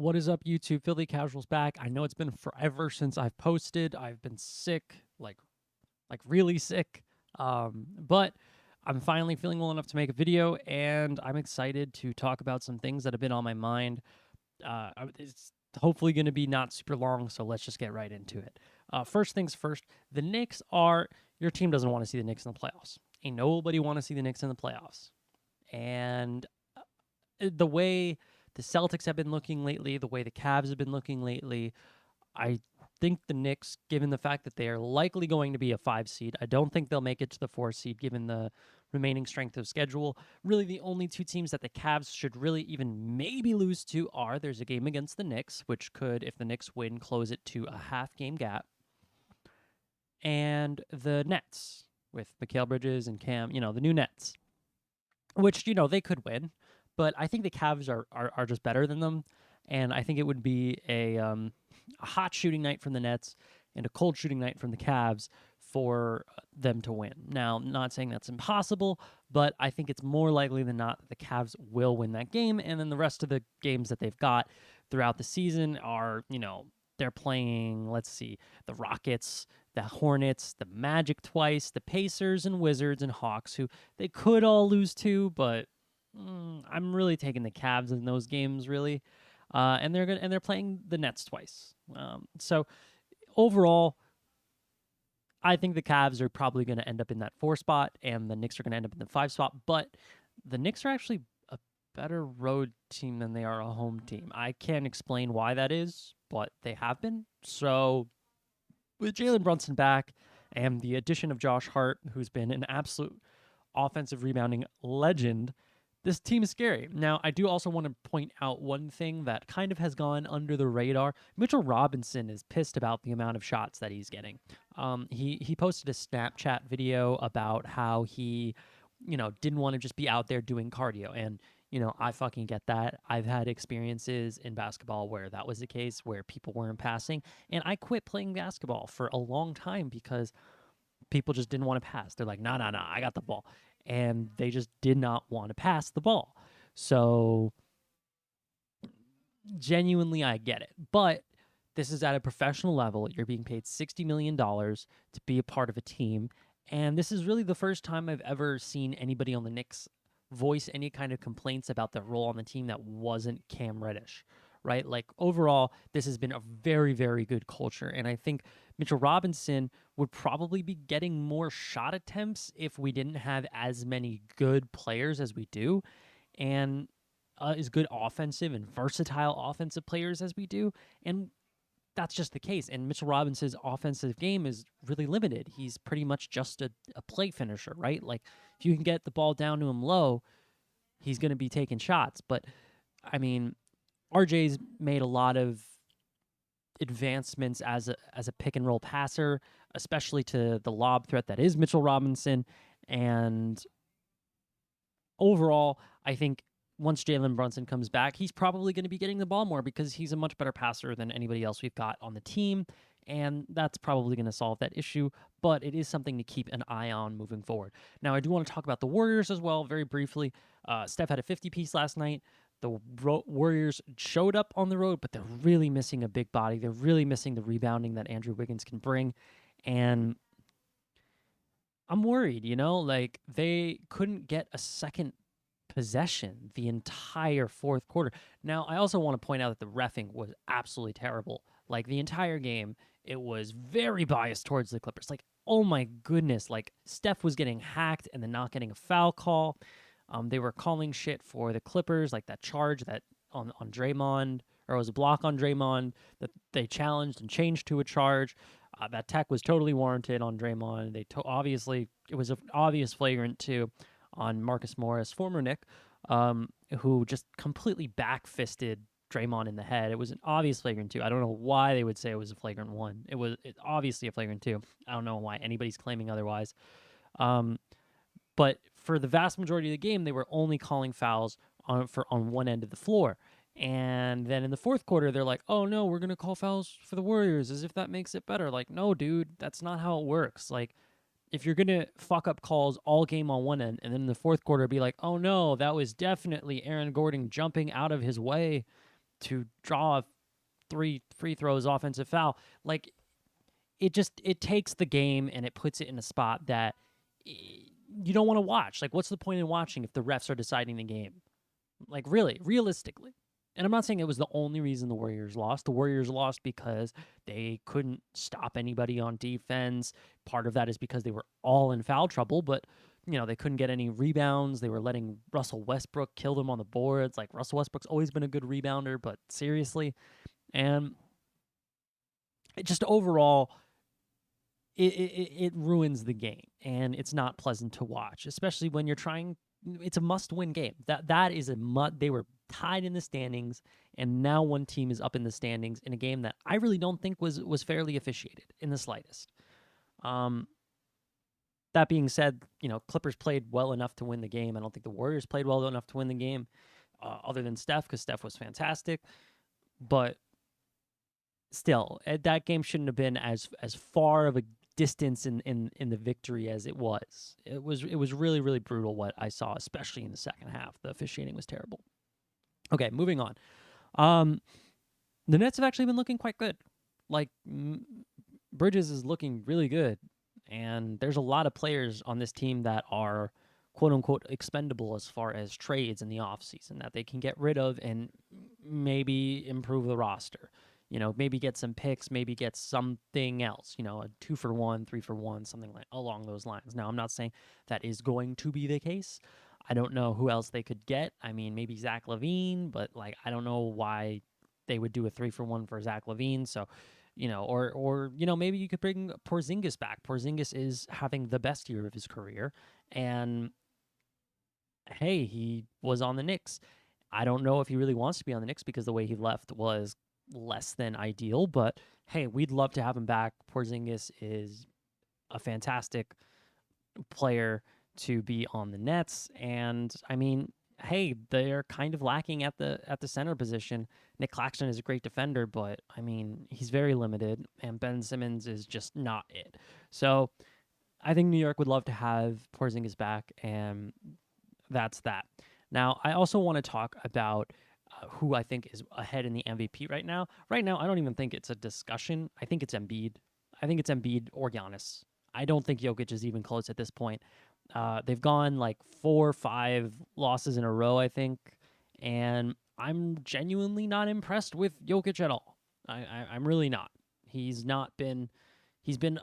What is up, YouTube? Philly Casuals back. I know it's been forever since I've posted. I've been sick, like really sick. But I'm finally feeling well enough to make a video, and I'm excited to talk about some things that have been on my mind. It's hopefully going to be not super long, so let's just get right into it. First things first, the Knicks are your team doesn't want to see the Knicks in the playoffs. Ain't nobody want to see the Knicks in the playoffs, and the way the Celtics have been looking lately, the way the Cavs have been looking lately, I think the Knicks, given the fact that they are likely going to be a 5 seed, I don't think they'll make it to the 4 seed given the remaining strength of schedule. Really, the only two teams that the Cavs should really even maybe lose to are there's a game against the Knicks, which could, if the Knicks win, close it to a half game gap, and the Nets with Mikal Bridges and Cam, the new Nets, which, they could win. But I think the Cavs are just better than them, and I think it would be a hot shooting night from the Nets and a cold shooting night from the Cavs for them to win. Now, I'm not saying that's impossible, but I think it's more likely than not that the Cavs will win that game, and then the rest of the games that they've got throughout the season are, they're playing, let's see, the Rockets, the Hornets, the Magic twice, the Pacers and Wizards and Hawks, who they could all lose to, but I'm really taking the Cavs in those games, really, and they're playing the Nets twice. So overall, I think the Cavs are probably going to end up in that 4 spot, and the Knicks are going to end up in the 5 spot. But the Knicks are actually a better road team than they are a home team. I can't explain why that is, but they have been. So with Jalen Brunson back and the addition of Josh Hart, who's been an absolute offensive rebounding legend, this team is scary. Now, I do also want to point out one thing that kind of has gone under the radar. Mitchell Robinson is pissed about the amount of shots that he's getting. He posted a Snapchat video about how he, didn't want to just be out there doing cardio. And, I fucking get that. I've had experiences in basketball where that was the case, where people weren't passing. And I quit playing basketball for a long time because people just didn't want to pass. They're like, nah, I got the ball. And they just did not want to pass the ball. So genuinely, I get it. But this is at a professional level. You're being paid $60 million to be a part of a team. And this is really the first time I've ever seen anybody on the Knicks voice any kind of complaints about their role on the team that wasn't Cam Reddish, right? Like overall, this has been a very, very good culture. And I think Mitchell Robinson would probably be getting more shot attempts if we didn't have as many good players as we do, and as good offensive and versatile offensive players as we do. And that's just the case. And Mitchell Robinson's offensive game is really limited. He's pretty much just a play finisher, right? Like if you can get the ball down to him low, he's going to be taking shots. But I mean, RJ's made a lot of advancements as a pick and roll passer, especially to the lob threat that is Mitchell Robinson. And overall, I think once Jalen Brunson comes back, he's probably going to be getting the ball more because he's a much better passer than anybody else we've got on the team. And that's probably going to solve that issue, but it is something to keep an eye on moving forward. Now, I do want to talk about the Warriors as well, very briefly. Steph had a 50-piece last night. The Warriors showed up on the road, but they're really missing a big body. They're really missing the rebounding that Andrew Wiggins can bring. And I'm worried, like they couldn't get a second possession the entire fourth quarter. Now, I also want to point out that the reffing was absolutely terrible. Like the entire game, it was very biased towards the Clippers. Like, oh my goodness, like Steph was getting hacked and then not getting a foul call. They were calling shit for the Clippers, like that charge that on Draymond, or it was a block on Draymond that they challenged and changed to a charge. That tech was totally warranted on Draymond. Obviously, it was an obvious flagrant too on Marcus Morris, former Knick, who just completely back-fisted Draymond in the head. It was an obvious flagrant 2. I don't know why they would say it was a flagrant 1. It's obviously a flagrant 2. I don't know why anybody's claiming otherwise. But for the vast majority of the game, they were only calling fouls on one end of the floor. And then in the fourth quarter, they're like, oh no, we're going to call fouls for the Warriors as if that makes it better. Like, no, dude, that's not how it works. Like, if you're going to fuck up calls all game on one end and then in the fourth quarter be like, oh no, that was definitely Aaron Gordon jumping out of his way, to draw three free throws, offensive foul. Like it takes the game and it puts it in a spot that you don't want to watch. Like, what's the point in watching if the refs are deciding the game? Like, really, realistically. And I'm not saying it was the only reason the Warriors lost. The Warriors lost because they couldn't stop anybody on defense. Part of that is because they were all in foul trouble, but they couldn't get any rebounds. They were letting Russell Westbrook kill them on the boards. Like, Russell Westbrook's always been a good rebounder, but seriously. And it just overall, it ruins the game, and it's not pleasant to watch, especially when you're trying. It's a must-win game. That is They were tied in the standings, and now one team is up in the standings in a game that I really don't think was fairly officiated in the slightest. That being said, Clippers played well enough to win the game. I don't think the Warriors played well enough to win the game, other than Steph, because Steph was fantastic. But still, that game shouldn't have been as far of a distance in the victory as it was. It was really, really brutal what I saw, especially in the second half. The officiating was terrible. Okay, moving on. The Nets have actually been looking quite good. Like, Bridges is looking really good, and there's a lot of players on this team that are quote-unquote expendable as far as trades in the offseason that they can get rid of and maybe improve the roster. Maybe get some picks, maybe get something else, a 2-for-1, 3-for-1, something like along those lines. Now, I'm not saying that is going to be the case. I don't know who else they could get. I mean, maybe Zach LaVine, but I don't know why they would do a 3-for-1 for Zach LaVine. So, or maybe you could bring Porzingis back. Porzingis is having the best year of his career, and hey, he was on the Knicks. I don't know if he really wants to be on the Knicks because the way he left was less than ideal, but hey, we'd love to have him back. Porzingis is a fantastic player to be on the Nets, and I mean, hey, they're kind of lacking at the center position. Nick Claxton is a great defender, but I mean, he's very limited, and Ben Simmons is just not it. So I think New York would love to have Porzingis back, and that's that. Now, I also want to talk about who I think is ahead in the MVP right now. Right now, I don't even think it's a discussion. I think it's Embiid. I think it's Embiid or Giannis. I don't think Jokic is even close at this point. They've gone like 4 or 5 losses in a row, I think, and I'm genuinely not impressed with Jokic at all. I'm really not. He's been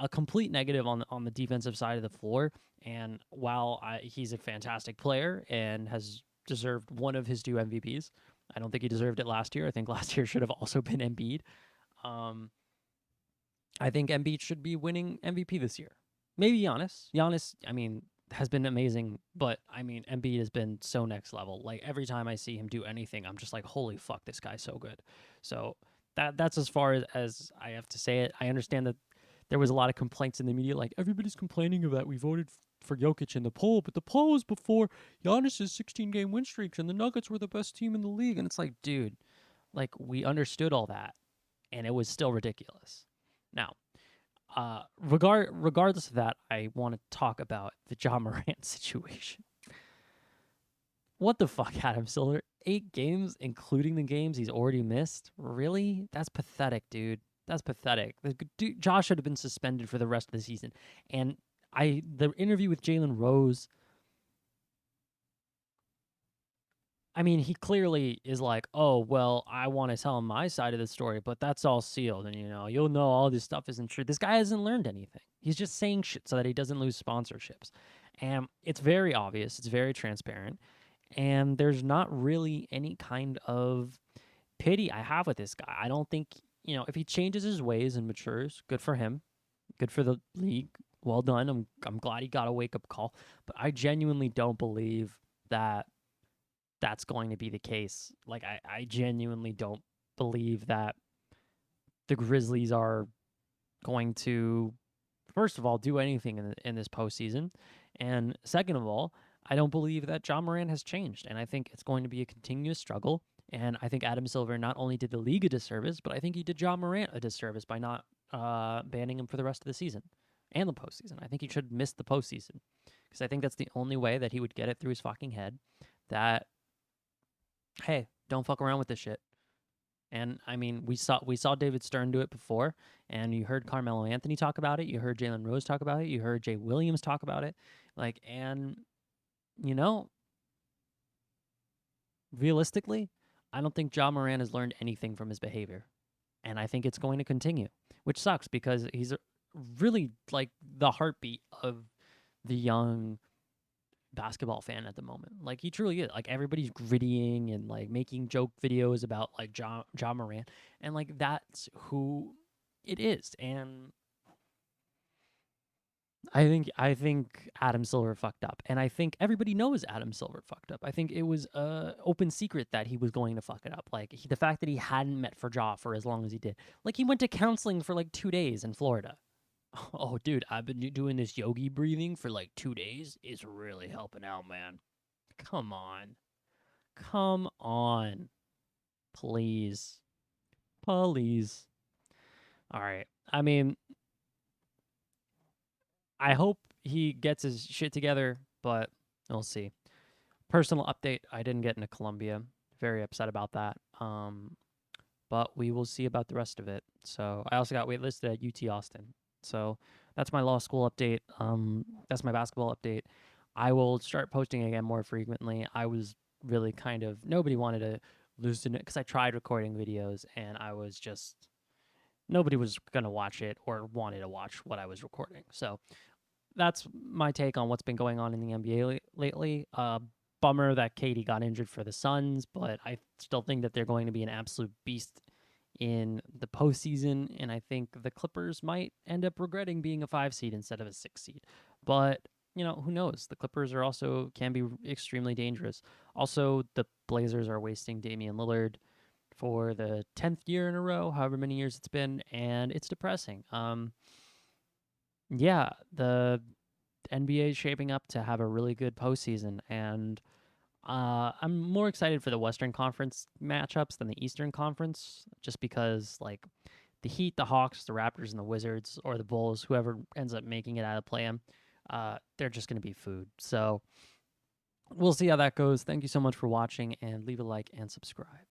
a complete negative on the defensive side of the floor. And while he's a fantastic player and has deserved one of his 2 MVPs, I don't think he deserved it last year. I think last year should have also been Embiid. I think Embiid should be winning MVP this year. Maybe Giannis. Giannis, I mean, has been amazing, but I mean, Embiid has been so next level. Like, every time I see him do anything, I'm just like, holy fuck, this guy's so good. So that's as far as I have to say it. I understand that there was a lot of complaints in the media, like, everybody's complaining about we voted for Jokic in the poll, but the poll was before Giannis's 16-game win streaks, and the Nuggets were the best team in the league. And it's like, dude, like, we understood all that, and it was still ridiculous. Now, regardless of that, I want to talk about the Ja Morant situation. What the fuck, Adam Silver? 8 games, including the games he's already missed? Really? That's pathetic, dude. That's pathetic. Josh should have been suspended for the rest of the season. And the interview with Jalen Rose, I mean, he clearly is like, oh, well, I want to tell him my side of the story, but that's all sealed. And, you'll know all this stuff isn't true. This guy hasn't learned anything. He's just saying shit so that he doesn't lose sponsorships. And it's very obvious. It's very transparent. And there's not really any kind of pity I have with this guy. I don't think, if he changes his ways and matures, good for him. Good for the league. Well done. I'm glad he got a wake-up call. But I genuinely don't believe that that's going to be the case. Like, I genuinely don't believe that the Grizzlies are going to, first of all, do anything in this postseason. And second of all, I don't believe that Ja Morant has changed. And I think it's going to be a continuous struggle. And I think Adam Silver not only did the league a disservice, but I think he did Ja Morant a disservice by not banning him for the rest of the season and the postseason. I think he should miss the postseason because I think that's the only way that he would get it through his fucking head that, hey, don't fuck around with this shit. And I mean, we saw David Stern do it before, and you heard Carmelo Anthony talk about it. You heard Jalen Rose talk about it. You heard Jay Williams talk about it. Like, and you know, realistically, I don't think Ja Moran has learned anything from his behavior, and I think it's going to continue, which sucks because he's really like the heartbeat of the young basketball fan at the moment. Like he truly is. Like everybody's grittying and like making joke videos about like Ja Moran, and like that's who it is. And I think Adam Silver fucked up, and I think everybody knows Adam Silver fucked up. I think it was a open secret that he was going to fuck it up. Like the fact that he hadn't met for Ja for as long as he did. Like he went to counseling for like 2 days in Florida. Oh, dude, I've been doing this yogi breathing for like 2 days. It's really helping out, man. Come on. Come on. Please. Please. All right. I mean, I hope he gets his shit together, but we'll see. Personal update, I didn't get into Columbia. Very upset about that. But we will see about the rest of it. So I also got waitlisted at UT Austin. So that's my law school update. That's my basketball update. I will start posting again more frequently. I was really kind of nobody wanted to listen because I tried recording videos and I was just nobody was gonna watch it or wanted to watch what I was recording. So that's my take on what's been going on in the NBA lately. Bummer that Katie got injured for the Suns, but I still think that they're going to be an absolute beast in the postseason, and I think the Clippers might end up regretting being a 5 seed instead of a 6 seed. But who knows? The Clippers are also can be extremely dangerous. Also, the Blazers are wasting Damian Lillard for the 10th year in a row, however many years it's been, and it's depressing. Yeah, the NBA is shaping up to have a really good postseason, and I'm more excited for the Western Conference matchups than the Eastern Conference, just because like the Heat, the Hawks, the Raptors, and the Wizards, or the Bulls, whoever ends up making it out of play-in, they're just going to be food. So we'll see how that goes. Thank you so much for watching, and leave a like and subscribe.